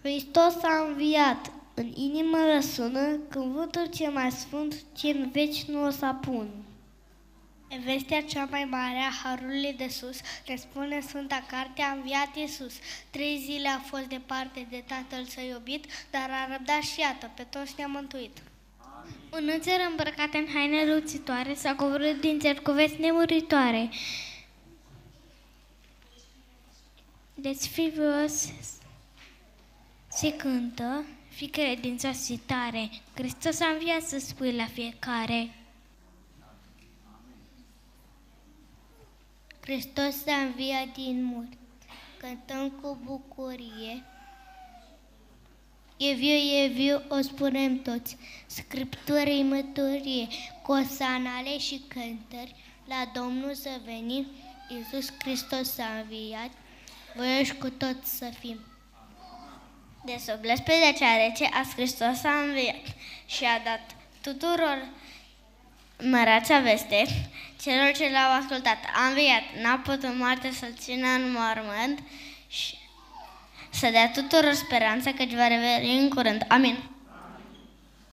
Hristos a înviat. În inimă răsună cuvântul cel mai sfânt, ce în veci nu o să apun. E vestea cea mai mare a Harului de sus, ne spune Sfânta Carte, a înviat Iisus. 3 zile a fost departe de Tatăl Său iubit, dar a răbdat și iată, pe toți ne-a mântuit. Un înger îmbrăcat în haine luțitoare s-a coborât din cer cu vesti nemuritoare. Deci fios se cântă, fii credințos și tare, Hristos a înviat să spui la fiecare. Hristos s-a înviat din morți, cântăm cu bucurie. E viu, o spunem toți, scripturii măturie, cu osanale și cântări, la Domnul să venim, Iisus Hristos s-a înviat, voioși cu toți să fim. De sub lespedea cea rece, azi Hristos s-a înviat și a dat tuturor măreața veste, celor ce l-au ascultat. A înviat, n-a putut moarte să-l țină în mormânt și să dea tuturor speranță căci va reveni în curând. Amin.